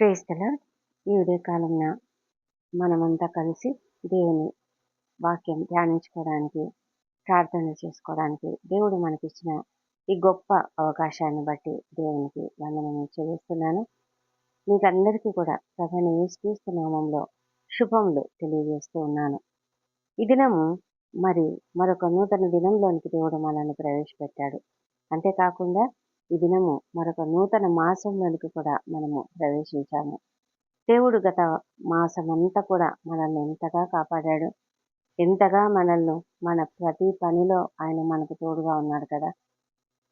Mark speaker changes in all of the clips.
Speaker 1: Praise the lord. ఈ ఉదయకాలంన మనమంతా కలిసి దేవుని వాక్యం ధ్యానించుకోవడానికి, ప్రార్థన చేసుకోవడానికి దేవుడు మనకిచ్చిన ఈ గొప్ప అవకాశాన్ని బట్టి దేవునికి వందనములు చెల్లిస్తున్నాను. మీకందరికీ కూడా ప్రభువైన యేసుక్రీస్తు నామంలో శుభములు తెలియజేస్తూ ఉన్నాను. ఈ దినము మరొక నూతన దినంలోనికి దేవుడు మనల్ని ప్రవేశపెట్టాడు. అంతేకాకుండా ఈ దినము మరొక నూతన మాసంలోనికి కూడా మనము ప్రవేశించాము. దేవుడు గత మాసమంతా కూడా మనల్ని ఎంతగా కాపాడాడు, ఎంతగా మనల్ని మన ప్రతి పనిలో ఆయన మనకు తోడుగా ఉన్నాడు కదా.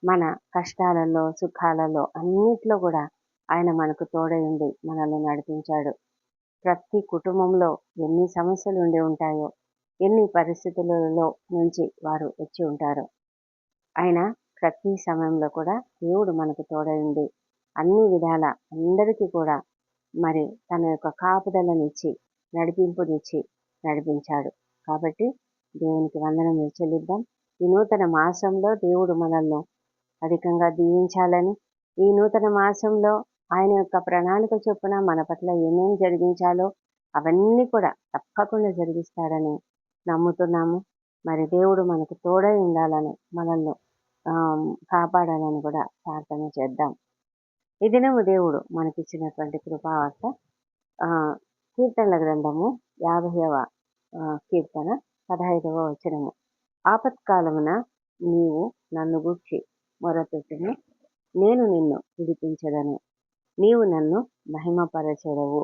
Speaker 1: మన కష్టాలలో, సుఖాలలో అన్నిట్లో కూడా ఆయన మనకు తోడై ఉండి మనల్ని నడిపించాడు. ప్రతి కుటుంబంలో ఎన్ని సమస్యలు ఉండి ఉంటాయో, ఎన్ని పరిస్థితులలో నుంచి వారు వచ్చి ఉంటారో, ఆయన ప్రతి సమయంలో కూడా దేవుడు మనకు తోడై ఉండి అన్ని విధాల అందరికీ కూడా తన యొక్క కాపుదలనిచ్చి నడిపింపునిచ్చి నడిపించాడు. కాబట్టి దేవునికి వందనములు చెల్లిద్దాం. ఈ నూతన మాసంలో దేవుడు మనల్ని అధికంగా దీవించాలని, ఈ నూతన మాసంలో ఆయన యొక్క ప్రణాళిక చొప్పున మన పట్ల ఏమేమి జరిగించాలో అవన్నీ కూడా తప్పకుండా జరిగిస్తాడని నమ్ముతున్నాము. దేవుడు మనకు తోడై ఉండాలని, మనల్ని కాపాడాలని కూడా ప్రార్థన చేద్దాం. ఈ దినము దేవుడు మనకిచ్చినటువంటి కృపావార్త కీర్తనల గ్రంథము 50వ కీర్తన 15వ వచనము. ఆపత్కాలమున నీవు నన్ను గూర్చి మొరపెట్టుము, నేను నిన్ను విడిపించదను, నీవు నన్ను మహిమపరచెదవు.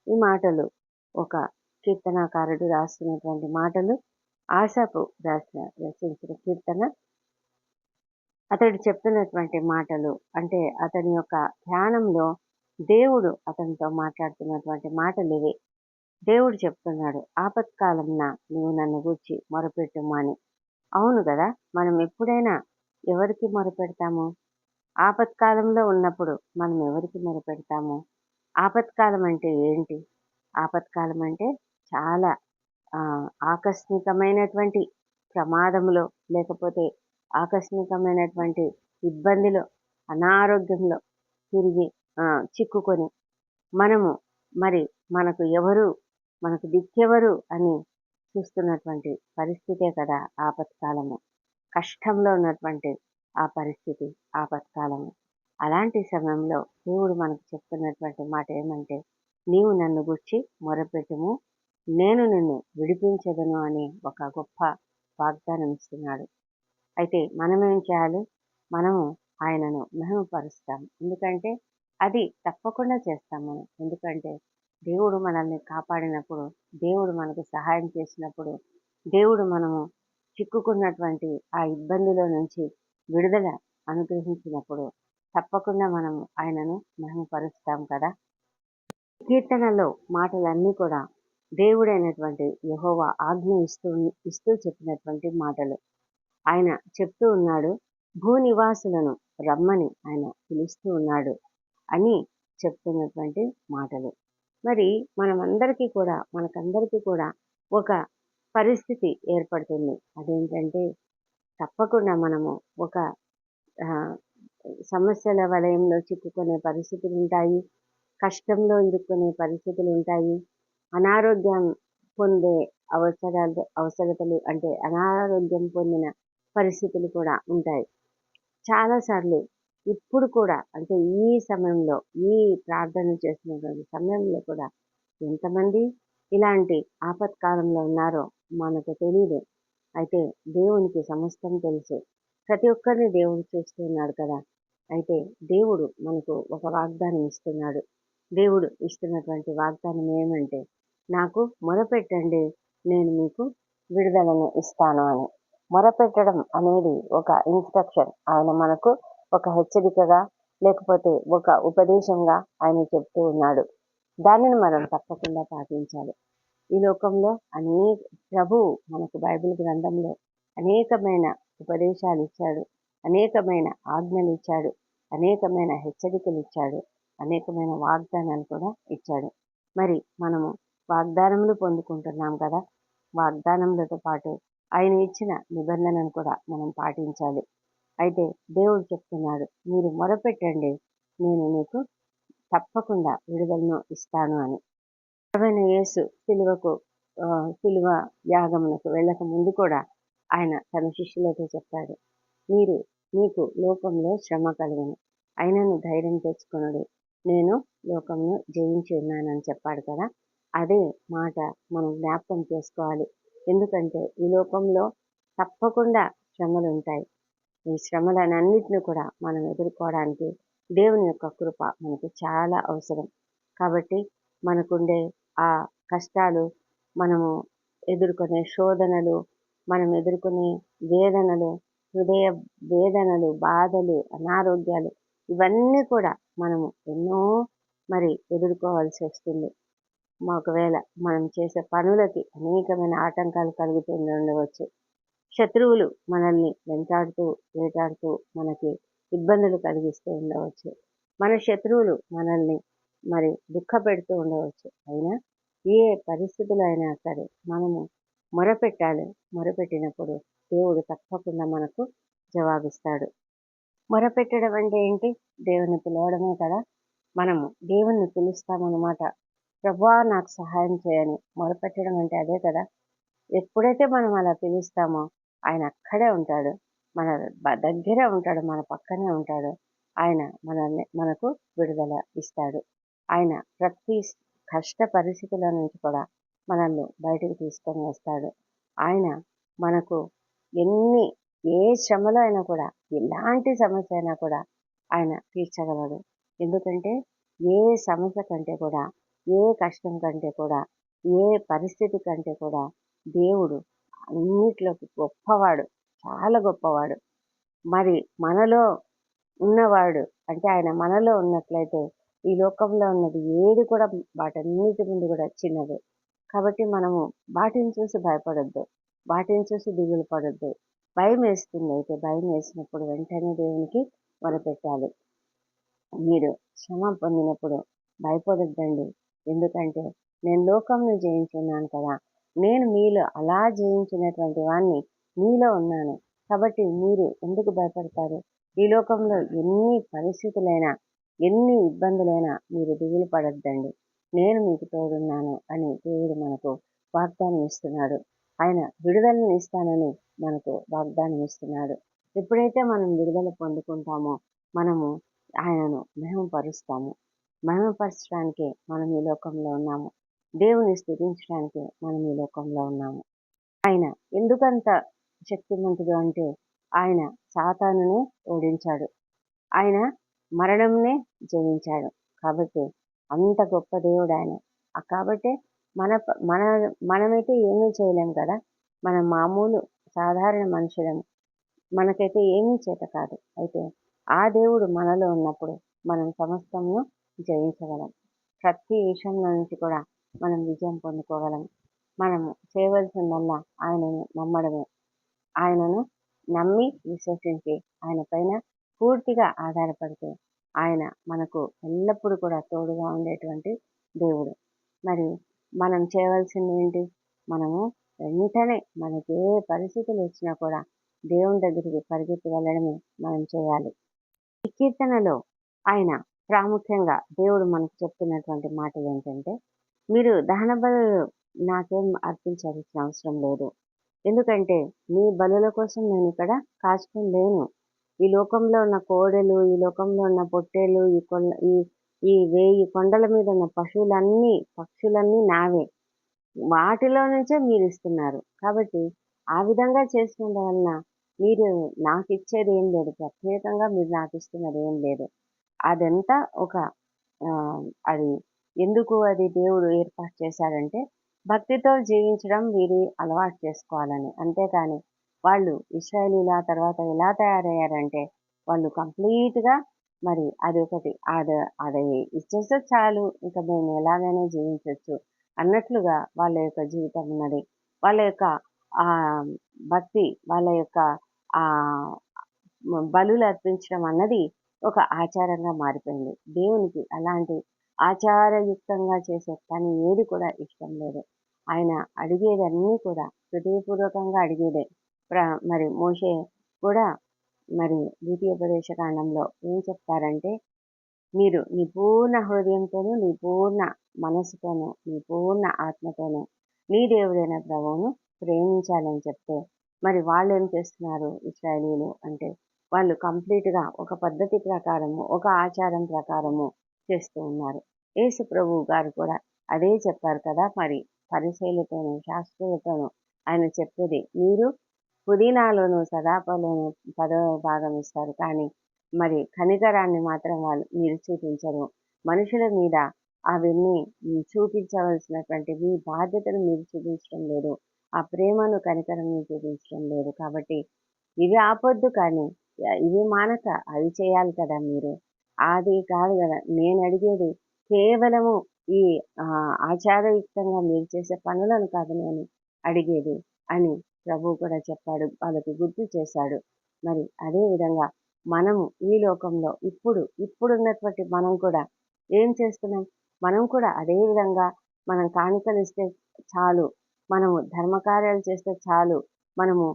Speaker 1: ఈ మాటలు ఒక కీర్తనాకారుడు రాస్తున్నటువంటి మాటలు. ఆసాపు రచించిన కీర్తన. అతడు చెప్తున్నటువంటి మాటలు అంటే అతని యొక్క ధ్యానంలో దేవుడు అతనితో మాట్లాడుతున్నటువంటి మాటలు ఇవి. దేవుడు చెప్తున్నాడు, ఆపత్కాలంన నీవు నన్ను గూర్చి మొరపెట్టుము అని. అవును కదా, మనం ఎప్పుడైనా ఎవరికి మొరపెడతాము? ఆపత్కాలంలో ఉన్నప్పుడు మనం ఎవరికి మొరపెడతాము? ఆపత్కాలం అంటే ఏంటి? ఆపత్కాలం అంటే చాలా ఆకస్మికమైనటువంటి ప్రమాదంలో, లేకపోతే ఆకస్మికమైనటువంటి ఇబ్బందిలో, అనారోగ్యంలో తిరిగి చిక్కుకొని మనము మనకు దిక్కెవరు అని చూస్తున్నటువంటి పరిస్థితే కదా ఆపత్కాలము. కష్టంలో ఉన్నటువంటి ఆ పరిస్థితి ఆపత్కాలము. అలాంటి సమయంలో దేవుడు మనకు చెప్తున్నటువంటి మాట ఏమంటే, నీవు నన్ను గుర్చి మొరపెట్టుము, నేను నిన్ను విడిపించదను అని ఒక గొప్ప వాగ్దానం ఇస్తున్నాడు. అయితే మనమేం చేయాలి? మనము ఆయనను మహిమపరుస్తాం. ఎందుకంటే అది తప్పకుండా చేస్తాం మనం. ఎందుకంటే దేవుడు మనల్ని కాపాడినప్పుడు, దేవుడు మనకు సహాయం చేసినప్పుడు, దేవుడు మనము చిక్కుకున్నటువంటి ఆ ఇబ్బందిలో నుంచి విడుదల అనుగ్రహించినప్పుడు తప్పకుండా మనము ఆయనను మహిమపరుస్తాం కదా. కీర్తనలో మాటలన్నీ కూడా దేవుడైనటువంటి యెహోవా ఆజ్ఞ ఇస్తూ చెప్పినటువంటి మాటలు. ఆయన చెప్తూ ఉన్నాడు, భూనివాసులను రమ్మని ఆయన పిలుస్తూ ఉన్నాడు అని చెప్తున్నటువంటి మాటలు. మనకందరికీ కూడా ఒక పరిస్థితి ఏర్పడుతుంది. అదేంటంటే తప్పకుండా మనము ఒక సమస్యల వలయంలో చిక్కుకునే పరిస్థితులు ఉంటాయి, కష్టంలో ఇరుక్కునే పరిస్థితులు ఉంటాయి, అనారోగ్యం పొందే అవసరతలు అంటే అనారోగ్యం పొందిన పరిస్థితులు కూడా ఉంటాయి. చాలాసార్లు ఇప్పుడు కూడా అంటే ఈ సమయంలో, ఈ ప్రార్థన చేస్తున్నటువంటి సమయంలో కూడా ఎంతమంది ఇలాంటి ఆపత్కాలంలో ఉన్నారో మనకు తెలియదు. అయితే దేవునికి సమస్తం తెలుసు. ప్రతి ఒక్కరిని దేవుడు చూస్తూ ఉన్నాడు కదా. అయితే దేవుడు మనకు ఒక వాగ్దానం ఇస్తున్నాడు. దేవుడు ఇస్తున్నటువంటి వాగ్దానం ఏమంటే, నాకు మొరపెట్టండి, నేను మీకు విడుదలను ఇస్తాను అని. మొరపెట్టడం అనేది ఒక ఇన్స్ట్రక్షన్. ఆయన మనకు ఒక హెచ్చరికగా, లేకపోతే ఒక ఉపదేశంగా ఆయన చెప్తూ ఉన్నాడు. దానిని మనం తప్పకుండా పాటించాలి. ఈ లోకంలో ప్రభువు మనకు బైబిల్ గ్రంథంలో అనేకమైన ఉపదేశాలు ఇచ్చాడు, అనేకమైన ఆజ్ఞలు ఇచ్చాడు, అనేకమైన హెచ్చరికలు ఇచ్చాడు, అనేకమైన వాగ్దానాలు కూడా ఇచ్చాడు. మనము వాగ్దానములు పొందుకుంటున్నాం కదా. వాగ్దానములతో పాటు ఆయన ఇచ్చిన నిబంధనను కూడా మనం పాటించాలి. అయితే దేవుడు చెప్తున్నాడు, మీరు మొరపెట్టండి, నేను మీకు తప్పకుండా విడుదలను ఇస్తాను అని. ప్రభువైన యేసు సిలువ యాగమునకు వెళ్ళక ముందు కూడా ఆయన తన శిష్యులతో చెప్పాడు, మీకు లోకంలో శ్రమ కలుగును, అయినను ధైర్యం తెచ్చుకొనుడి, నేను లోకమును జయించి ఉన్నానని చెప్పాడు కదా. అదే మాట మనం జ్ఞాపకం చేసుకోవాలి. ఎందుకంటే ఈ లోకంలో తప్పకుండా శ్రమలు ఉంటాయి. ఈ శ్రమలనన్నిటిని కూడా మనం ఎదుర్కోవడానికి దేవుని యొక్క కృప మనకు చాలా అవసరం. కాబట్టి మనకుండే ఆ కష్టాలు, మనము ఎదుర్కొనే శోధనలు, మనం ఎదుర్కొనే వేదనలు, హృదయ వేదనలు, బాధలు, అనారోగ్యాలు, ఇవన్నీ కూడా మనము ఎన్నో ఎదుర్కోవాల్సి వస్తుంది. ఒకవేళ మనం చేసే పనులకి అనేకమైన ఆటంకాలు కలుగుతూ ఉండవచ్చు. శత్రువులు మనల్ని వెంటాడుతూ వేటాడుతూ మనకి ఇబ్బందులు కలిగిస్తూ ఉండవచ్చు. మన శత్రువులు మనల్ని దుఃఖపెడుతూ ఉండవచ్చు. అయినా ఏ పరిస్థితులు అయినా సరే మనము మొరపెట్టాలి. మొరపెట్టినప్పుడు దేవుడు తప్పకుండా మనకు జవాబిస్తాడు. మొరపెట్టడం అంటే ఏంటి? దేవుని పిలవడమే కదా. మనము దేవుణ్ణి పిలుస్తామన్నమాట. ప్రభువా నాకు సహాయం చేయని మొరపెట్టడం అంటే అదే కదా. ఎప్పుడైతే మనం అలా పిలుస్తామో ఆయన అక్కడే ఉంటాడు, మన దగ్గరే ఉంటాడు, మన పక్కనే ఉంటాడు. ఆయన మనకు విడుదల ఇస్తాడు. ఆయన ప్రతి కష్ట పరిస్థితుల నుంచి కూడా మనల్ని బయటకు తీసుకొని వస్తాడు. ఆయన మనకు ఏ శ్రమలో అయినా కూడా, ఎలాంటి సమస్య అయినా కూడా ఆయన తీర్చగలడు. ఎందుకంటే ఏ సమస్య కంటే కూడా, ఏ కష్టం కంటే కూడా, ఏ పరిస్థితి కంటే కూడా దేవుడు అన్నిట్లోకి గొప్పవాడు, చాలా గొప్పవాడు. మనలో ఉన్నవాడు అంటే ఆయన మనలో ఉన్నట్లయితే ఈ లోకంలో ఉన్నది ఏది కూడా వాటన్నిటి ముందు కూడా చిన్నదే. కాబట్టి మనము వాటిని చూసి భయపడొద్దు, వాటిని చూసి దిగులు పడొద్దు. భయం వేస్తుంది. అయితే భయం వేసినప్పుడు వెంటనే దేవునికి మొరపెట్టాలి. మీరు శ్రమ పొందినప్పుడు భయపడొద్దండి. ఎందుకంటే నేను లోకంను జయించున్నాను కదా. నేను మీలో అలా జయించినటువంటి వాణ్ణి మీలో ఉన్నాను. కాబట్టి మీరు ఎందుకు భయపడతారు? ఈ లోకంలో ఎన్ని పరిస్థితులైనా, ఎన్ని ఇబ్బందులైనా మీరు దిగులు పడొద్దండి. నేను మీకు తోడున్నాను అని దేవుడు మనకు వాగ్దానం ఇస్తున్నాడు. ఆయన విడుదలను ఇస్తానని మనకు వాగ్దానం ఇస్తున్నాడు. ఎప్పుడైతే మనం విడుదల పొందుకుంటామో మనము ఆయనను మహిమపరుస్తాము. మహిమపరచడానికే మనం ఈ లోకంలో ఉన్నాము. దేవుని స్తుతించడానికే మనం ఈ లోకంలో ఉన్నాము. ఆయన ఎందుకంత శక్తిమంతుడు అంటే ఆయన సాతానునే ఓడించాడు. ఆయన మరణంనే జయించాడు. కాబట్టి అంత గొప్ప దేవుడు ఆయన. కాబట్టి మనమైతే ఏమీ చేయలేం కదా. మన మామూలు సాధారణ మనుషులం. మనకైతే ఏమీ చేత కాదు. అయితే ఆ దేవుడు మనలో ఉన్నప్పుడు మనం సమస్తమును జయించగలం. ప్రతి విషయంలో నుంచి కూడా మనం విజయం పొందుకోగలం. మనము చేయవలసిందల్లా ఆయనను నమ్మడమే. ఆయనను నమ్మి విశ్వసించి ఆయన పైన పూర్తిగా ఆధారపడితే ఆయన మనకు ఎల్లప్పుడూ కూడా తోడుగా ఉండేటువంటి దేవుడు. మనం చేయవలసింది ఏంటి? మనము వెంటనే మనకి ఏ పరిస్థితులు వచ్చినా కూడా దేవుని దగ్గరికి పరిగెత్తి వెళ్ళడమే మనం చేయాలి. ఈ కీర్తనలో ఆయన ప్రాముఖ్యంగా దేవుడు మనకు చెప్తున్నటువంటి మాటలు ఏంటంటే, మీరు దహన బలులు నాకేం అర్పించాల్సిన అవసరం లేదు. ఎందుకంటే మీ బలుల కోసం నేను ఇక్కడ కాచుకొని లేను. ఈ లోకంలో ఉన్న కోడెలు, ఈ లోకంలో ఉన్న పొట్టేలు, ఈ 1000 కొండల మీద ఉన్న పక్షులన్నీ నావే. వాటిలో నుంచే మీరు ఇస్తున్నారు. కాబట్టి ఆ విధంగా చేసినందు వలన మీరు నాకు ఇచ్చేది ఏం లేదు. ప్రత్యేకంగా మీరు నాకు ఇస్తున్నది ఏం లేదు. అదంతా అది ఎందుకు అది దేవుడు ఏర్పాటు చేశాడంటే భక్తితో జీవించడం వీరు అలవాటు చేసుకోవాలని. అంతేకాని వాళ్ళు ఇశ్రాయేలీయులు ఆ తర్వాత ఎలా తయారయ్యారంటే వాళ్ళు కంప్లీట్‌గా అది ఇచ్చేస్తే చాలు, ఇక మేము ఎలాగైనా జీవించొచ్చు అన్నట్లుగా వాళ్ళ యొక్క జీవితం ఉన్నది. వాళ్ళ యొక్క భక్తి, వాళ్ళ యొక్క బలులు అర్పించడం అన్నది ఒక ఆచారంగా మారిపోయింది. దేవునికి అలాంటి ఆచారయుక్తంగా చేసే పని ఏది కూడా ఇష్టం లేదు. ఆయన అడిగేదన్నీ కూడా హృదయపూర్వకంగా అడిగేదే. మోషే కూడా ద్వితీయోపదేశ కాండంలో ఏం చెప్తారంటే, మీరు నీ పూర్ణ హృదయంతోనూ, నీ పూర్ణ మనసుతోనూ, నీ పూర్ణ ఆత్మతోనూ నీ దేవుడైన ప్రభువును ప్రేమించాలని చెప్తే, మరి వాళ్ళేం చేస్తున్నారు ఇశ్రాయేలీయులు అంటే, వాళ్ళు కంప్లీట్‌గా ఒక పద్ధతి ప్రకారము, ఒక ఆచారం ప్రకారము చేస్తూ ఉన్నారు. యేసు ప్రభువు గారు కూడా అదే చెప్పారు కదా! మరి పరిసయ్యులతోనూ, శాస్త్రులతోనూ ఆయన చెప్పేది, మీరు పుదీనాలోను, సదాపాలోను 10వ భాగం ఇస్తారు. కానీ మరి కనికరాన్ని మాత్రం మీరు చూపించరు. మనుషుల మీద అవన్నీ చూపించవలసినటువంటి మీ బాధ్యతను మీరు చూపించడం లేదు. ఆ ప్రేమను, కనికరమును చూపించడం లేదు. కాబట్టి ఇవి ఆపొద్దు కానీ ఇవి మానక అవి చేయాలి కదా మీరు. అది కాదు గదా! నేనడిగేది కేవలము ఈ ఆచారయుక్తంగా మీరు చేసే పనులను కాదు నేను అడిగేది అని ప్రభువు కూడా చెప్పాడు. వాళ్ళకి గుర్తు చేశాడు. మరి అదే విధంగా మనము ఈ లోకంలో ఇప్పుడున్నటువంటి మనం కూడా ఏం చేస్తున్నాం? మనం కూడా అదే విధంగా మనం కానుకలిస్తే చాలు. మనము ధర్మకార్యాలు చేస్తే చాలు. మనము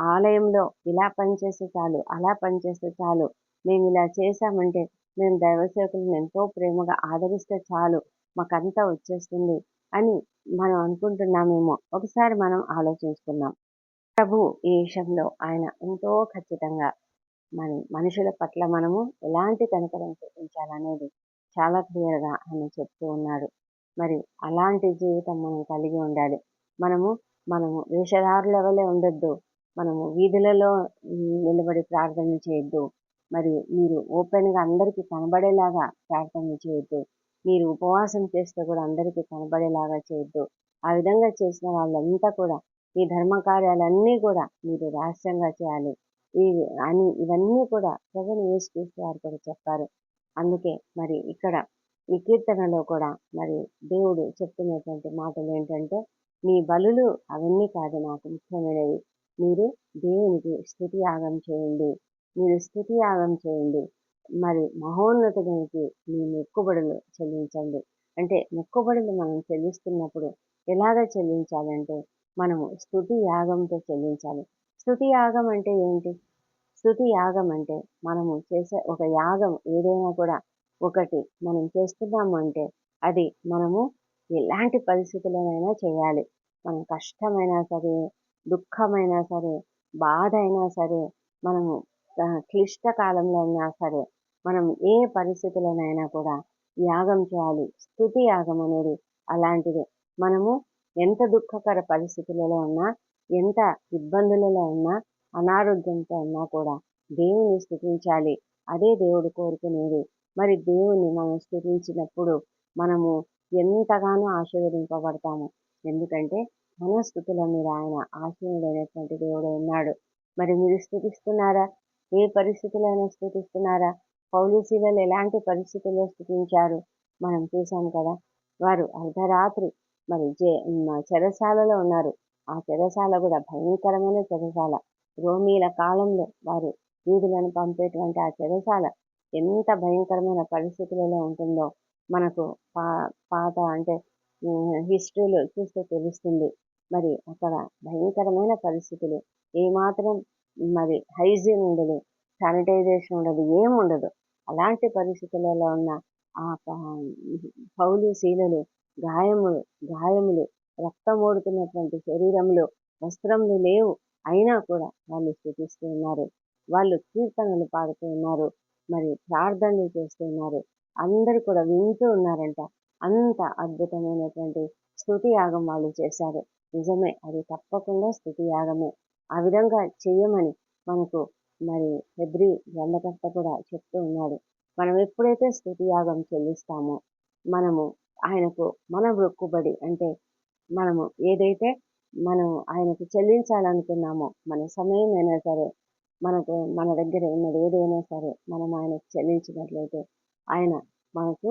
Speaker 1: ఆలయంలో ఇలా పనిచేస్తే చాలు, అలా పనిచేస్తే చాలు. మేమిలా చేశామంటే, మేము దైవ సేవకులను ఎంతో ప్రేమగా ఆదరిస్తే చాలు. మాకంతా వచ్చేస్తుంది అని మనం అనుకుంటున్నామేమో. ఒకసారి మనం ఆలోచించుకుందాం. ప్రభువు ఈ విషయంలో ఆయన ఎంతో ఖచ్చితంగా మనుషుల పట్ల మనము ఎలాంటి కనికరం చూపించాలనేది చాలా క్లియర్‌గా ఆయన చెప్తూ ఉన్నాడు. మరి అలాంటి జీవితం మనం కలిగి ఉండాలి. మనము మనము వేషధారుల వలె ఉండొద్దు. మనము వీధులలో నిలబడి ప్రార్థన చేయొద్దు. మరి మీరు ఓపెన్‌గా అందరికీ కనబడేలాగా ప్రార్థన చేయొద్దు. మీరు ఉపవాసం చేస్తే కూడా అందరికీ కనబడేలాగా చేయొద్దు. ఆ విధంగా చేసిన వాళ్ళంతా కూడా ఈ ధర్మ కార్యాలన్నీ కూడా మీరు రహస్యంగా చేయాలి. ఇవన్నీ కూడా ప్రభువైన యేసుక్రీస్తు వారు కూడా చెప్పారు. అందుకే మరి ఇక్కడ ఈ కీర్తనలో కూడా మరి దేవుడు చెప్తున్నటువంటి మాటలేంటంటే, మీ బలులు అవన్నీ కాదు నాకు ముఖ్యమైనవి. మీరు దేవునికి స్తుతి యాగం చేయండి. మీరు స్తుతి యాగం చేయండి. మరి మహోన్నతునికి మీ మొక్కుబడులు చెల్లించండి. అంటే మొక్కుబడులు మనం చెల్లిస్తున్నప్పుడు ఎలాగ చెల్లించాలంటే, మనము స్తుతి యాగంతో చెల్లించాలి. స్తుతి యాగం అంటే ఏంటి? స్తుతి యాగం అంటే మనము చేసే ఒక యాగం ఏదైనా కూడా ఒకటి మనం చేస్తున్నాము అంటే అది మనము ఎలాంటి పరిస్థితుల్లోనైనా చేయాలి. మనం కష్టమైనా సరే, దుఃఖమైనా సరే, బాధ అయినా సరే, మనము క్లిష్ట కాలంలో ఉన్నా సరే, మనం ఏ పరిస్థితులనైనా కూడా యాగం చేయాలి. స్తుతి యాగం అనేది అలాంటిదే. మనము ఎంత దుఃఖకర పరిస్థితులలో ఉన్నా, ఎంత ఇబ్బందులలో ఉన్నా, అనారోగ్యంతో ఉన్నా కూడా దేవుని స్తుతించాలి. అదే దేవుడు కోరుకునేది. మరి దేవుణ్ణి మనం స్తుతించినప్పుడు మనము ఎంతగానో ఆశీర్వదింపబడతాము. ఎందుకంటే మన స్తుతుల మీద ఆయన ఆశీనుడైనటువంటి దేవుడు ఉన్నాడు. మరి మీరు స్తుతిస్తున్నారా? ఏ పరిస్థితులైనా స్తుతిస్తున్నారా? పౌలు శీలలు ఎలాంటి పరిస్థితుల్లో స్తుతించారు? మనం చూసాం కదా! వారు అర్ధరాత్రి మరి చెరసాలలో ఉన్నారు. ఆ చెరసాల కూడా భయంకరమైన చెరసాల. రోమీల కాలంలో వారు యూదులను పంపేటువంటి ఆ చెరసాల ఎంత భయంకరమైన పరిస్థితులలో ఉంటుందో మనకు పా పాత అంటే హిస్టరీలో చూస్తే తెలుస్తుంది. మరి అక్కడ భయంకరమైన పరిస్థితులు. ఏమాత్రం మరి హైజీన్ ఉండదు, శానిటైజేషన్ ఉండదు, ఏముండదు. అలాంటి పరిస్థితులలో ఉన్న ఆ పౌలు శీలలు గాయములు గాయములు రక్తమోడుతున్నటువంటి శరీరంలో వస్త్రములు లేవు. అయినా కూడా వాళ్ళు స్తుతిస్తూ ఉన్నారు. వాళ్ళు కీర్తనలు పాడుతూ ఉన్నారు. మరి ప్రార్థనలు చేస్తూ ఉన్నారు. అందరూ కూడా వింటూ ఉన్నారంట. అంత అద్భుతమైనటువంటి స్తుతి యాగం వాళ్ళు చేశారు. నిజమే, అది తప్పకుండా స్తుతి యాగమే. ఆ విధంగా చెయ్యమని మనకు మరి హెబ్రీ గ్రంథకర్త కూడా చెప్తూ ఉన్నాడు. మనం ఎప్పుడైతే స్తుతి యాగం చెల్లిస్తామో మనము ఆయనకు మన మొక్కుబడి అంటే మనము ఏదైతే మనం ఆయనకు చెల్లించాలనుకున్నామో మన సమయమైనా సరే, మన దగ్గర ఉన్నది ఏదైనా సరే మనం ఆయనకు చెల్లించినట్లయితే ఆయన మనకు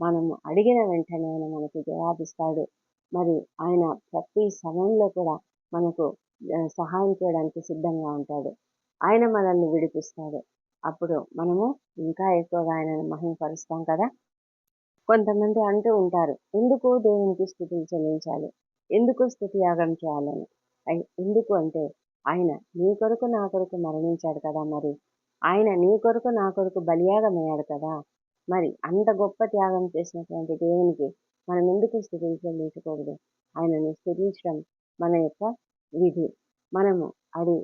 Speaker 1: మనము అడిగిన వెంటనే ఆయన మనకు జవాబిస్తాడు. మరి ఆయన ప్రతి సమయంలో కూడా మనకు సహాయం చేయడానికి సిద్ధంగా ఉంటాడు. ఆయన మనల్ని విడిపిస్తాడు. అప్పుడు మనము ఇంకా ఎక్కువగా ఆయనను మహిమపరుస్తాం కదా! కొంతమంది అంటూ ఉంటారు, ఎందుకు దేవునికి స్తుతులు చెల్లించాలి? ఎందుకు స్తుతి యాగం చేయాలని? ఎందుకు అంటే ఆయన నీ కొరకు నా కొరకు మరణించాడు కదా మరి. ఆయన నీ కొరకు నా కొరకు బలియాగమయ్యాడు కదా! మరి అంత గొప్ప త్యాగం చేసినటువంటి దేవునికి మనం ఎందుకు స్తుతులు చెల్లించకూడదు? ఆయనను స్తుతించడం మన యొక్క విధి. మనము అది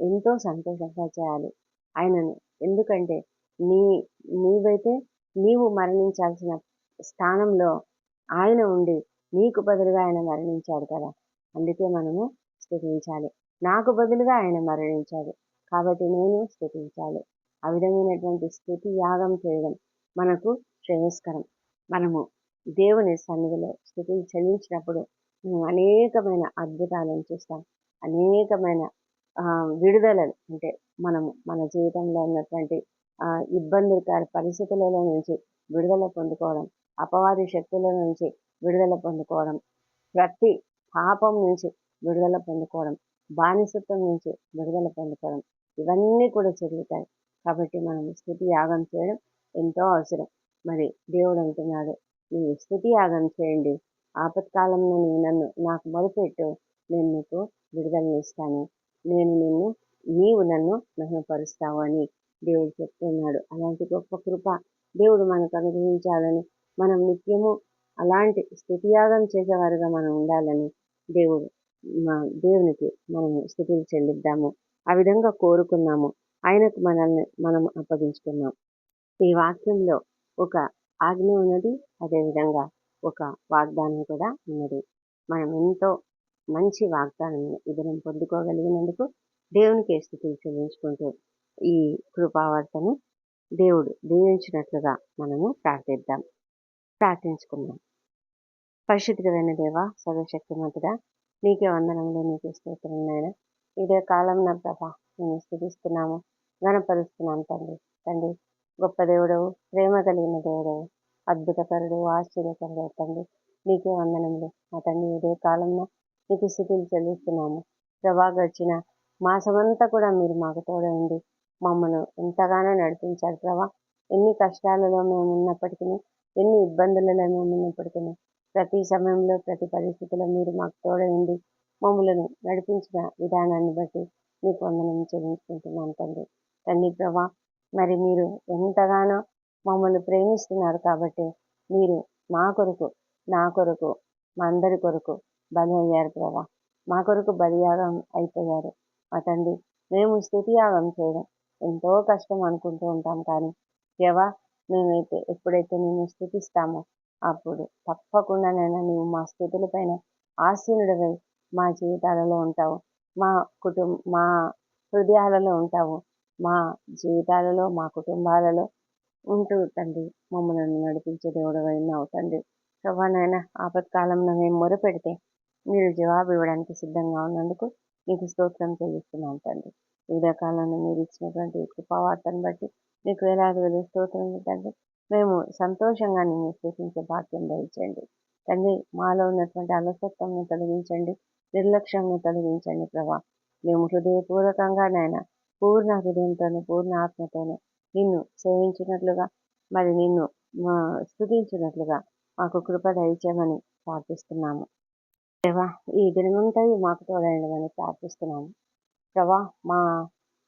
Speaker 1: ఎంతో సంతోషంగా చేయాలి ఆయనను. ఎందుకంటే నీ నీవైతే నీవు మరణించాల్సిన స్థానంలో ఆయన ఉండి నీకు బదులుగా ఆయన మరణించాడు కదా! అందుకే మనము స్తుతించాలి. నాకు బదులుగా ఆయన మరణించాడు కాబట్టి నేను స్తుతించాలి. ఆ విధమైనటువంటి స్తుతి యాగం చేయడం మనకు శ్రేయస్కరం. మనము దేవుని సన్నిధిలో స్తుతులు చెల్లించినప్పుడు అనేకమైన అద్భుతాలను చూస్తాం. అనేకమైన విడుదలలు, అంటే మనము మన జీవితంలో ఉన్నటువంటి ఇబ్బందికర పరిస్థితులలో నుంచి విడుదల పొందుకోవడం, అపవాది శక్తుల నుంచి విడుదల పొందుకోవడం, ప్రతి పాపం నుంచి విడుదల పొందుకోవడం, బానిసత్వం నుంచి విడుదల పొందుకోవడం, ఇవన్నీ కూడా జరుగుతాయి. కాబట్టి మనం స్తుతి యాగం చేయడం ఎంతో అవసరం. మరి దేవుడు అంటున్నాడు, నీవు స్తుతి యాగం చేయండి, ఆపత్కాలంలో నాకు మొదలుపెట్టు, నేను నీకు విడుదలనిస్తాను, నీవు నన్ను మహిమపరుస్తావు అని దేవుడు చెప్తున్నాడు. అలాంటి గొప్ప కృప దేవుడు మనకు అనుగ్రహించాలని, మనం నిత్యము అలాంటి స్తుతియాగం చేసేవారుగా మనం ఉండాలని దేవునికి మనము స్తుతులు చెల్లిద్దాము. ఆ విధంగా కోరుకున్నాము, ఆయనకు మనల్ని మనం అప్పగించుకున్నాం. ఈ వాక్యంలో ఒక ఆజ్ఞ ఉన్నది, అదేవిధంగా ఒక వాగ్దానం కూడా ఉన్నది. మనం ఎంతో మంచి వాగ్దానం ఇది పొందుకోగలిగినందుకు దేవునికి స్తుతులు చెల్లించుకుంటూ ఈ కృపావార్తను దేవుడు దీవించినట్లుగా మనము ప్రార్థించుకుందాం. పరిశుద్ధమైన దేవ, సర్వశక్తిమంతుడా, నీకే వందనములు, నీకే స్తోత్రం నాయన. ఇదే కాలం నా ప్రభా నేను స్తుతిస్తున్నాము, గణపరుస్తున్నాం తండ్రి. గొప్ప దేవుడవు, ప్రేమ కలిగిన దేవుడవు, అద్భుతకరుడు, ఆశ్చర్యకరుడు తండ్రి. నీకే వందనములు మా తండ్రి. ఇదే కాలంలో నీకు స్థుతులు చెల్లిస్తున్నాము ప్రభా. గడిచిన మాసమంతా కూడా మీరు మాకు తోడే ఉండి మమ్మల్ని ఎంతగానో నడిపించారు ప్రభా. ఎన్ని కష్టాలలో మేము ఉన్నప్పటికీ, ఎన్ని ఇబ్బందులలో మేము ఉన్నప్పటికీ, ప్రతి సమయంలో ప్రతి పరిస్థితిలో మీరు మాకు తోడే ఉండి మమ్మలను నడిపించిన విధానాన్ని బట్టి మీకు వందనం చెల్లించుకుంటున్నాం తండ్రి ప్రభా. మరి మీరు ఎంతగానో మమ్మల్ని ప్రేమిస్తున్నారు కాబట్టి మీరు మా కొరకు, నా కొరకు, మా అందరి కొరకు బలి అయ్యారు ప్రభా. మా కొరకు బలియాగం అయిపోయారు మా తండ్రి. మేము స్తుతియాగం చేయడం ఎంతో కష్టం అనుకుంటూ ఉంటాం, కానీ దేవా ఎప్పుడైతే మేము స్తుతిస్తామో అప్పుడు తప్పకుండానైనా నీవు మా స్థుతుల పైన ఆసీనుడివై మా జీవితాలలో ఉంటావు, మా హృదయాలలో ఉంటావు, మా జీవితాలలో, మా కుటుంబాలలో ఉంటూ తండ్రి మమ్మల్ని నడిపించే దేవుడవై ఉన్నావు తండ్రి. ప్రభా నాయన, ఆపత్కాలంలో మేము మొరపెడితే మీరు జవాబు ఇవ్వడానికి సిద్ధంగా ఉన్నందుకు నీకు స్తోత్రం చెల్లిస్తున్నాం తండ్రి. కాలంలో మీరు ఇచ్చినటువంటి కృపావార్తను బట్టి నీకు వేలాది స్తోత్రం తండ్రి. మేము సంతోషంగా నిన్ను స్తుతించే భాగ్యం దయచేయండి తండ్రి. మాలో ఉన్నటువంటి అలసత్వంను తొలగించండి, నిర్లక్ష్యంను తొలగించండి ప్రభా. మేము హృదయపూర్వకంగా నాయన పూర్ణ హృదయంతోనూ పూర్ణ ఆత్మతోనూ నిన్ను సేవించినట్లుగా, మరి నిన్ను స్తుతించినట్లుగా మాకు కృప దయచేయమని ప్రార్థిస్తున్నాము దేవా. ఈ దినమంతా మాకు తోడైండమని ప్రార్థిస్తున్నాము ప్రభా. మా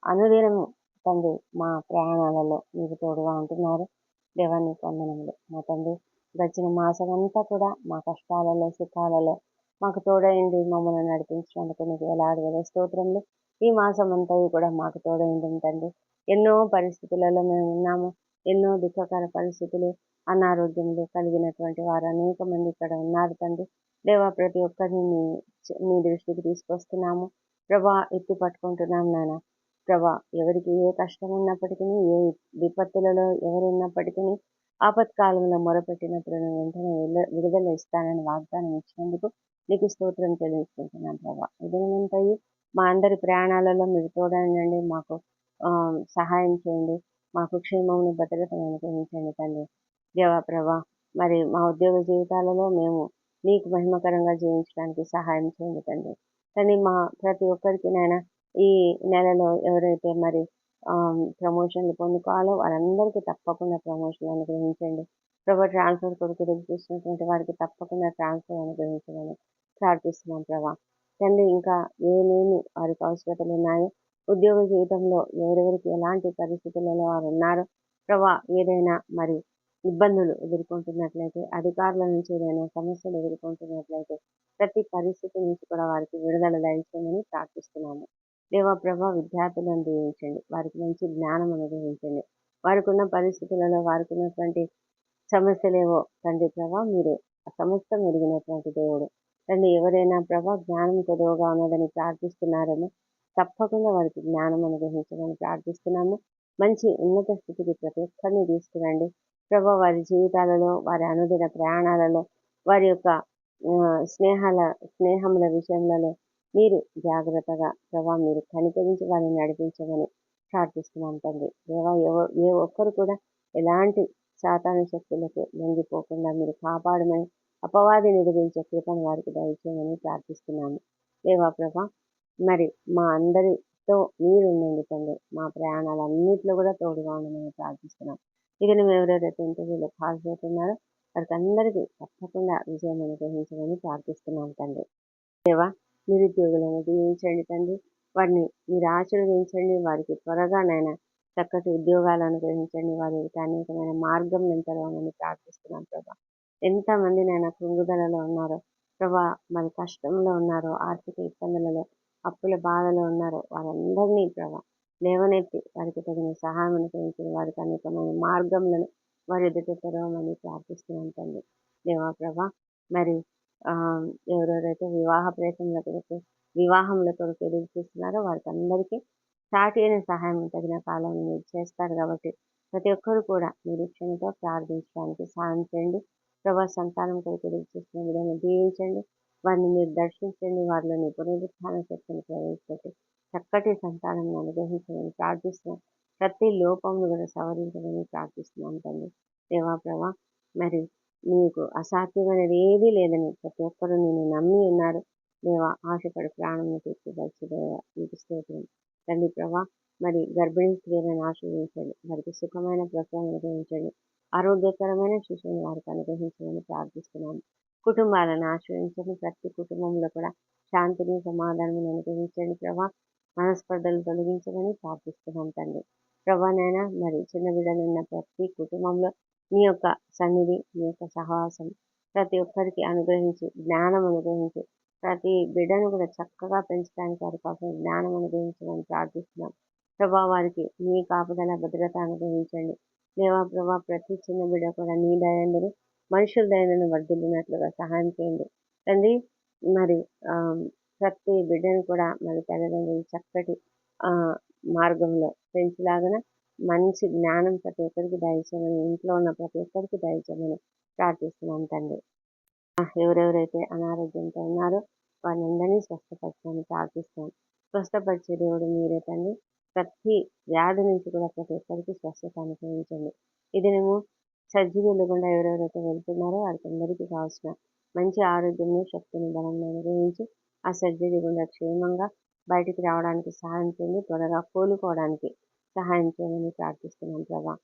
Speaker 1: అనుదినము తండ్రి మా ప్రయాణాలలో మీరు తోడుగా ఉంటున్నారు దేవా. నీకు వందనములు మా తండ్రి. గడిచిన మాసం అంతా కూడా మా కష్టాలలో, సుఖాలలో మాకు తోడైంది మమ్మల్ని నడిపించినందుకు నీకు వేలాది స్తోత్రములు. ఈ మాసం అంతా కూడా మాకు తోడైంది తండ్రి. ఎన్నో పరిస్థితులలో మేము ఉన్నాము, ఎన్నో దుఃఖకర పరిస్థితులు, అనారోగ్యములు కలిగినటువంటి వారు అనేక మంది ఇక్కడ ఉన్నారు తండ్రి దేవా. ప్రతి ఒక్కరిని మీ దృష్టికి తీసుకొస్తున్నాము ప్రభా. ఎత్తి పట్టుకుంటున్నాం నాయన ప్రభా. ఎవరికి ఏ కష్టం ఉన్నప్పటికీ, ఏ విపత్తులలో ఎవరు ఉన్నప్పటికీ, ఆపత్కాలంలో మొరపెట్టినప్పుడు నేను వెంటనే విడుదల ఇస్తానని వాగ్దానం ఇచ్చినందుకు నీకు స్తోత్రం చెల్లించుకుంటున్నాను ప్రభా. ఇదేమంటాయి మా అందరి ప్రయాణాలలో మీరు తోడండి, మాకు సహాయం చేయండి, మాకు క్షేమమును భద్రతను అనుగ్రహించండి తండ్రి దేవా ప్రభా. మరి మా ఉద్యోగ జీవితాలలో మేము నీకు మహిమకరంగా జీవించడానికి సహాయం చేయండి తండ్రి. కానీ మా ప్రతి ఒక్కరికి నాయన ఈ నెలలో ఎవరైతే మరి ప్రమోషన్లు పొందుకోవాలో వారందరికీ తప్పకుండా ప్రమోషన్లు అనుగ్రహించండి ప్రభా. ట్రాన్స్ఫర్ కొరకు చూసినటువంటి వారికి తప్పకుండా ట్రాన్స్ఫర్ అనుగ్రహించమని ప్రార్థిస్తున్నాం ప్రభా తండ్రి. ఇంకా ఏమేమి వారికి అవసరతలు ఉన్నాయో, ఉద్యోగ జీవితంలో ఎవరెవరికి ఎలాంటి పరిస్థితులలో వారు ఉన్నారో ప్రభా, ఏదైనా మరి ఇబ్బందులు ఎదుర్కొంటున్నట్లయితే, అధికారుల నుంచి ఏదైనా సమస్యలు ఎదుర్కొంటున్నట్లయితే, ప్రతి పరిస్థితి నుంచి కూడా వారికి విడుదల దయచేయమని ప్రార్థిస్తున్నాము. దేవా ప్రభా, విద్యార్థులను దీవించండి. వారికి మంచి జ్ఞానం అనుగ్రహించండి. వారికున్న పరిస్థితులలో వారికున్నటువంటి సమస్యలేవో తండ్రి ప్రభా, మీరు సమస్తం ఎరిగినటువంటి దేవుడు. తండ్రి, ఎవరైనా ప్రభా జ్ఞానం కొదువగా ఉన్నదని ప్రార్థిస్తున్నారేమో, తప్పకుండా వారికి జ్ఞానం అనుగ్రహించమని ప్రార్థిస్తున్నాము. మంచి ఉన్నత స్థితికి ప్రతి ఒక్కరిని తీసుకురండి ప్రభా. వారి జీవితాలలో, వారి అనుదిన ప్రయాణాలలో, వారి యొక్క స్నేహముల విషయంలో మీరు జాగ్రత్తగా ప్రభా మీరు కనికరించి వారిని నడిపించమని ప్రార్థిస్తున్నాం తండ్రి. దేవా, ఏ ఒక్కరు కూడా ఎలాంటి సాతాను శక్తులకు లొంగిపోకుండా మీరు కాపాడమని, అపవాదిని ఎదిరించే కృపను వారికి దయచేయమని ప్రార్థిస్తున్నాము. దేవా ప్రభా, మరి మా అందరితో మీరు ఉండండి తండ్రి. మా ప్రయాణాలన్నింటిలో కూడా తోడుగా ఉండమని ప్రార్థిస్తున్నాం. ఇక మేము ఎవరెవరైతే ఇంటర్వ్యూలో పాస్ అవుతున్నారో వారికి అందరికీ తప్పకుండా విజయం అనుగ్రహించమని ప్రార్థిస్తున్నాం తండ్రి. దేవా, నిరుద్యోగులను దీవించండి తండ్రి. వారిని మీరు ఆశీర్వదించండి. వారికి త్వరగానైనా చక్కటి ఉద్యోగాలు అనుగ్రహించండి. వారికి అనేకమైన మార్గం తెరవమని ప్రార్థిస్తున్నాం ప్రభా. ఎంతమందినైనా కృంగుదలలో ఉన్నారో ప్రభా, మరి కష్టంలో ఉన్నారో, ఆర్థిక ఇబ్బందులలో, అప్పుల బాధలో ఉన్నారో వారందరినీ ప్రభా లేవనెత్తి వారికి తగిన సహాయం అనుగ్రహించండి. వారికి అనేకమైన మార్గములను వారి ఎదుట తెరవమని ప్రార్థిస్తున్నాం తండ్రి. దేవా ప్రభా, మరి ఎవరెవరైతే వివాహముల కొరకు ఎదురు చూస్తున్నారో వారికి అందరికీ సాటి అయిన సహాయం తగిన కాలంలో మీరు చేస్తారు కాబట్టి ప్రతి ఒక్కరు కూడా నిరీక్షణతో ప్రార్థించడానికి సహాయం చేయండి ప్రభా. సంతానం కొరకు ఎదురు చూస్తున్న విధంగా దీవించండి. వారిని మీరు దర్శించండి. వారిలోని పునరుత్థాన శక్తిని ప్రవేశపెట్టి చక్కటి సంతానం అనుగ్రహించమని ప్రార్థిస్తున్నాం. ప్రతి లోపంను కూడా సవరించమని ప్రార్థిస్తున్నాం తండ్రి. దేవా ప్రభా, మరి మీకు అసాధ్యమైనది ఏదీ లేదని ప్రతి ఒక్కరూ నేను నమ్మి ఉన్నారు. దేవా, ఆశపడి ప్రాణంను తీర్చిపరిచి దేవా మీకు స్తోత్రం తండ్రి ప్రభా. మరి గర్భిణీ స్త్రీలను ఆశీర్వదించండి. వారికి సుఖమైన ప్రసవం అనుగ్రహించండి. ఆరోగ్యకరమైన శిశువుని వారికి అనుగ్రహించమని ప్రార్థిస్తున్నాము. కుటుంబాలను ఆశ్రయించండి. ప్రతి కుటుంబంలో కూడా శాంతిని, సమాధానం అనుగ్రహించండి ప్రభా. మనస్పర్ధలు తొలగించమని ప్రార్థిస్తున్నాం తండ్రి. ప్రభానైనా మరి చిన్న బిడ్డలు ఉన్న ప్రతి కుటుంబంలో మీ యొక్క సన్నిధి, మీ యొక్క సహవాసం ప్రతి ఒక్కరికి అనుగ్రహించి, జ్ఞానం అనుగ్రహించి, ప్రతి బిడ్డను కూడా చక్కగా పెంచడానికి వారి కోసం జ్ఞానం అనుగ్రహించమని ప్రార్థిస్తున్నాం ప్రభా. వారికి మీ కాపుదల, భద్రత అనుగ్రహించండి దేవా ప్రభా. ప్రతి చిన్న బిడ్డ కూడా నీ దయందును, మనుషుల దయందును వర్ధిల్లినట్లుగా సహాయం చేయండి తండ్రి. మరి ప్రతి బిడ్డను కూడా మరి తల్లిదండ్రులు చక్కటి మార్గంలో పెంచులాగా మంచి జ్ఞానం ప్రతి ఒక్కరికి దయచేయమని, ఇంట్లో ఉన్న ప్రతి ఒక్కరికి దయచేయమని ప్రార్థిస్తున్నాం తండ్రి. ఎవరెవరైతే అనారోగ్యంతో ఉన్నారో వారిని స్వస్థపరచమని ప్రార్థిస్తున్నాం. స్వస్థపరిచే దేవుడు మీరే తండ్రి. ప్రతి వ్యాధి నుంచి కూడా ప్రతి ఒక్కరికి స్వస్థత అనుగ్రహించండి. ఇదేమో సర్జరీలు గుండా ఎవరెవరైతే వెళ్తున్నారో వారికి అందరికీ కావాల్సిన మంచి ఆరోగ్యము, శక్తిని, బలం అనుగ్రహించి ఆ సర్జరీ గుండా క్షేమంగా బయటికి రావడానికి సహాయం చేయండి. త్వరగా కోలుకోవడానికి సహాయం చేయమని ప్రార్థిస్తున్నాం ప్రభా.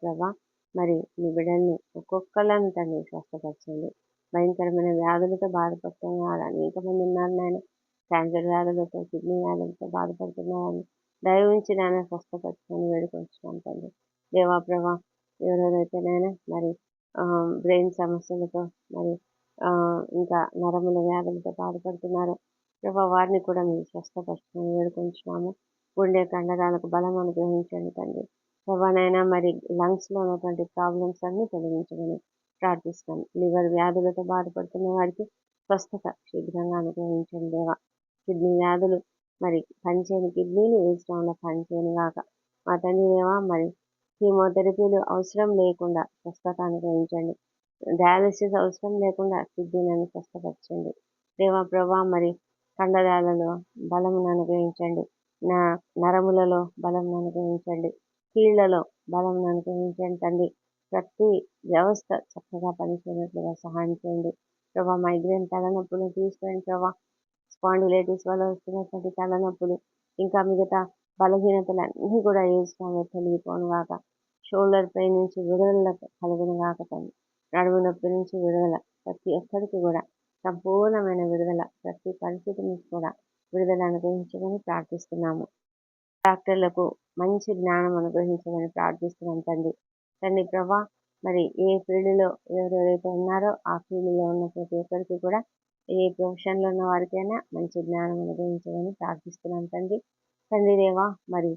Speaker 1: ప్రభా, మరి మీ బిడ్డల్ని ఒక్కొక్కళ్ళని తండ్రి స్వస్థపరచండి. భయంకరమైన వ్యాధులతో బాధపడుతున్న వారు అనేక మంది ఉన్నారు నాయన. క్యాన్సర్ వ్యాధులతో, కిడ్నీ వ్యాధులతో బాధపడుతున్న వారిని దయ ఉంచి నాయన స్వస్థపరచమని వేడుకొంచున్నాం తండ్రి. దేవా ప్రభా, ఎవరెవరైతే నాయన మరి బ్రెయిన్ సమస్యలతో, మరి ఇంకా నరముల వ్యాధులతో బాధపడుతున్నారో ప్రభా, వారిని కూడా మీరు స్వస్థపరచమని వేడుకొంచున్నాము. గుండె కండరాలకు బలం అనుగ్రహించండి తండ్రి. ప్రభానైనా మరి లంగ్స్లో ఉన్నటువంటి ప్రాబ్లమ్స్ అన్ని తొలగించమని ప్రార్థిస్తాం. లివర్ వ్యాధులతో బాధపడుతున్న వారికి స్వస్థత శీఘ్రంగా అనుగ్రహించండి దేవా. కిడ్నీ వ్యాధులు మరి పనిచేయని కిడ్నీలు వేసుకోవడం పనిచేయని కాక మా తండ్రి దేవా, మరి కీమోథెరపీలు అవసరం లేకుండా స్వస్థత అనుగ్రహించండి. డయాలసిస్ అవసరం లేకుండా కిడ్నీలను స్వస్థపరచండి దేవా ప్రభా. మరి కండరాలలో బలమును అనుగ్రహించండి. నరములలో బలమును అనుగ్రహించండి. కీళ్లలో బలమును అనుగ్రహించండి తండ్రి. ప్రతి వ్యవస్థ చక్కగా పనిచేయనట్లుగా సహాయం చేయండి ప్రభా. మైగ్రేన్ తలనొప్పులు తీసుకోండి ప్రభా. స్పాండిలైటిస్ వల్ల వస్తున్నటువంటి తలనొప్పులు, ఇంకా మిగతా బలహీనతలన్నీ కూడా ఏసునామములో తొలగిపోను గాక. షోల్డర్ పెయిన్ నుంచి విడుదల కలుగును గాక తండ్రి. నడుము నొప్పి నుంచి విడుదల, ప్రతి ఒక్కరికి కూడా సంపూర్ణమైన విడుదల, ప్రతి పరిస్థితి నుంచి కూడా విడుదల అనుగ్రహించమని ప్రార్థిస్తున్నాము. డాక్టర్లకు మంచి జ్ఞానం అనుగ్రహించమని ప్రార్థిస్తున్నాం తండ్రి. ప్రభా, మరి ఏ ఫీల్డ్లో ఎవరెవరైతే ఉన్నారో ఆ ఫీల్డ్లో ఉన్న ప్రతి ఒక్కరికి కూడా ఏ ప్రొఫెషన్లో ఉన్న వారికైనా మంచి జ్ఞానం అనుగ్రహించమని ప్రార్థిస్తున్నాం తండ్రి. తండ్రి దేవా, మరి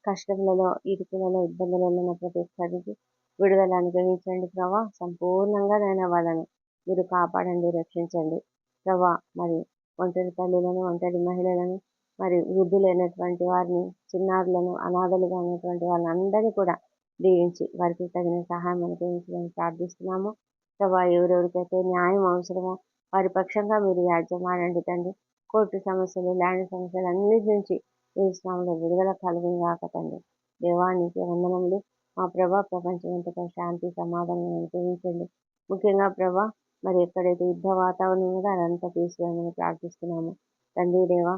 Speaker 1: కష్టములలో, ఇరుకులలో, ఇబ్బందులలో ఉన్న ప్రతి ఒక్కరికి విడుదల అనుగ్రహించండి ప్రభా. సంపూర్ణంగా నైనా వాళ్ళను మీరు కాపాడండి, రక్షించండి ప్రభా. మరి ఒంటరి తల్లులను, ఒంటరి మహిళలను, మరి వృద్ధులైనటువంటి వారిని, చిన్నారులను, అనాథలుగా ఉన్నటువంటి వాళ్ళందరినీ కూడా దీవించి వారికి తగిన సహాయం అనుగ్రహించమని ప్రార్థిస్తున్నాము ప్రభా. ఎవరెవరికైతే న్యాయం అవసరమో వారి పక్షంగా మీరు యాజ్యమాడండి తండ్రి. కోర్టు సమస్యలు, ల్యాండ్ సమస్యలు అన్నిటి నుంచి ఈ స్వామిలో విడుదల కలుగును గాక తండ్రి. దేవానికి వందనములు. మా ప్రభా, ప్రపంచమంతటా శాంతి సమాధానం అనుగ్రహించండి. ముఖ్యంగా ప్రభా, మరి ఎక్కడైతే యుద్ధ వాతావరణం ఉందో అదంతా తీసివేయమని ప్రార్థిస్తున్నాము తండ్రి దేవా.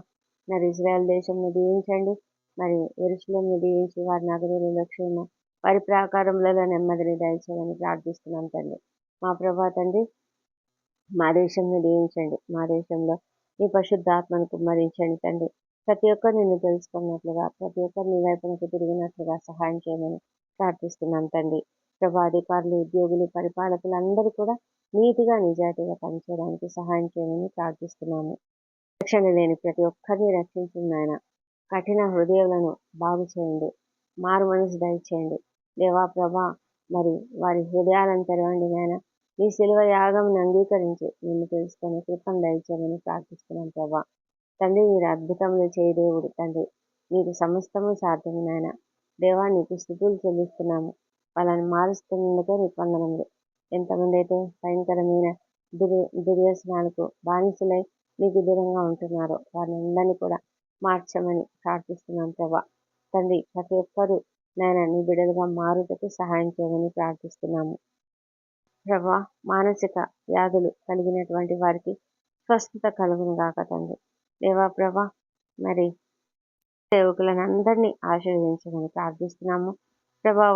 Speaker 1: మరి ఇజ్రాయెల్ దేశంను దీవించండి. మరి యెరూషలేమును దీవించి వారి నగరులలో క్షేమం, వారి ప్రాకారములలో నెమ్మదిని దయచేయమని ప్రార్థిస్తున్నాం తండ్రి. మా ప్రభా తండ్రి, మా దేశంను దీవించండి. మా దేశంలో మీ పరిశుద్ధాత్మను కుమ్మరించండి తండ్రి. ప్రతి ఒక్కరు నిన్ను తెలుసుకున్నట్లుగా, ప్రతి ఒక్కరు నీ వైపునకు తిరిగినట్లుగా సహాయం చేయమని ప్రార్థిస్తున్నాం తండ్రి. ప్రభా, అధికారులు, ఉద్యోగులు, పరిపాలకులు అందరూ కూడా నీతిగా, నిజాయితీగా పనిచేయడానికి సహాయం చేయమని ప్రార్థిస్తున్నాము. రక్షణ లేని ప్రతి ఒక్కరిని రక్షించింది ఆయన. కఠిన హృదయాలను బాగు చేయండి, మారు మనసు దయచేయండి దేవా ప్రభా. మరి వారి హృదయాలను తెరవండి నాయన. నీ శిలువ యాగంను అంగీకరించి నిన్ను తెలుసుకొని కృపను దయచేయమని ప్రార్థిస్తున్నాం ప్రభా. తండ్రి, మీరు అద్భుతములు చేయ దేవుడు తండ్రి. మీకు సమస్తము సాధ్యము నాయన. దేవా, నీకు స్తుతులు చెల్లిస్తున్నాము. వాళ్ళని మారుస్తున్నందుకే నీకు వందనములు. ఎంతమంది అయితే భయంకరమైన దుర్వ్యసనాలకు బానిసలై నీకు దూరంగా ఉంటున్నారో వారిని అందరినీ కూడా మార్చమని ప్రార్థిస్తున్నాం ప్రభా. తండ్రి, ప్రతి ఒక్కరూ నాయన నీ బిడ్డలుగా మారుటకు సహాయం చేయమని ప్రార్థిస్తున్నాము ప్రభా. మానసిక వ్యాధులు కలిగినటువంటి వారికి స్వస్థత కలుగును గాక తండ్రి. దేవా ప్రభా, మరి సేవకులను అందరినీ ఆశీర్వదించమని ప్రార్థిస్తున్నాము ప్రభా.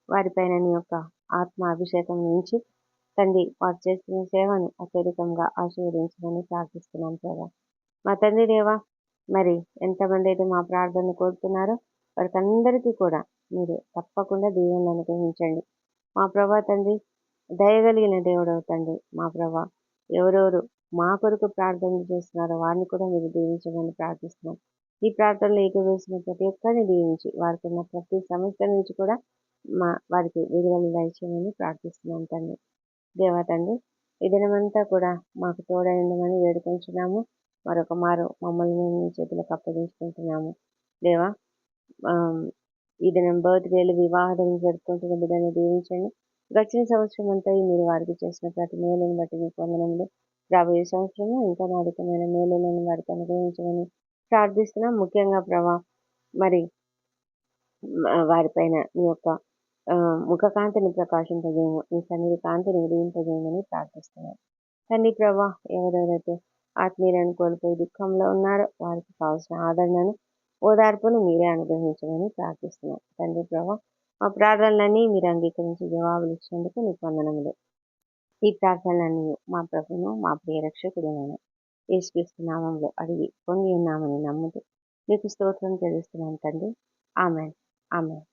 Speaker 1: వారిపైన నీ యొక్క ఆత్మ అభిషేకం నుంచి తండ్రి, వారు చేస్తున్న సేవను అత్యధికంగా ఆశీర్వదించమని ప్రార్థిస్తున్నాం ప్రభా. మా తండ్రి దేవా, మరి ఎంతమంది అయితే మా ప్రార్థన కోరుతున్నారో వారికి అందరికీ కూడా మీరు తప్పకుండా దీవెనలు అనుగ్రహించండి మా ప్రభా తండ్రి. దయగలిగిన దేవుడవు తండ్రి మా ప్రభా. ఎవరెవరు మా కొరకు ప్రార్థన చేస్తున్నారో వారిని కూడా మీరు దీవించమని ప్రార్థిస్తున్నాం. ఈ ప్రార్థనలో ఏకవేసిన ప్రతి ఒక్కరిని దీవించి వారికి ఉన్న ప్రతి సమస్య నుంచి కూడా వారికి విడుదల దయచేయమని ప్రార్థిస్తున్నాం తండ్రి. దేవా తండ్రి, ఈ దినమంతా కూడా మాకు తోడైందని వేడుకొంచున్నాము. మరొక మారు మమ్మల్ని మేము మీ చేతులకు అప్పగించుకుంటున్నాము దేవా. ఈ దినం బర్త్డేలు, వివాహాలను జరుపుకుంటున్న బిడ్డను దీవించండి. గడిచిన సంవత్సరం అంతా మీరు వారికి చేసిన ప్రతి మేలును బట్టి మీకు వందనములు. రాబోయే సంవత్సరంలో ఇంకా అధికమైన మేలులను వారికి అనుగ్రహించమని ప్రార్థిస్తున్నాం. ముఖ్యంగా ప్రభా, మరి వారిపైన మీ యొక్క ముఖకాంతిని ప్రకాశింపజేయము, మీ సన్నిధి కాంతిని ఉదయింపజేయమని ప్రార్థిస్తున్నాం తండ్రి ప్రభా. ఎవరెవరైతే ఆత్మీయులను కోల్పోయి దుఃఖంలో ఉన్నారో వారికి కావాల్సిన ఆదరణను, ఓదార్పును మీరే అనుగ్రహించమని ప్రార్థిస్తున్నాం తండ్రి ప్రభా. మా ప్రార్థనలన్నీ మీరు అంగీకరించి జవాబులు ఇచ్చినందుకు నీకు వందనములు. ఈ ప్రార్థనలన్నీ మా ప్రభువును, మా ప్రియ రక్షకుడునైన యేసుక్రీస్తు నామములో అడిగి పొంది ఉన్నామని నమ్ముతూ నీకు స్తోత్రం చెల్లిస్తున్నాం తండ్రి. Amen, amen.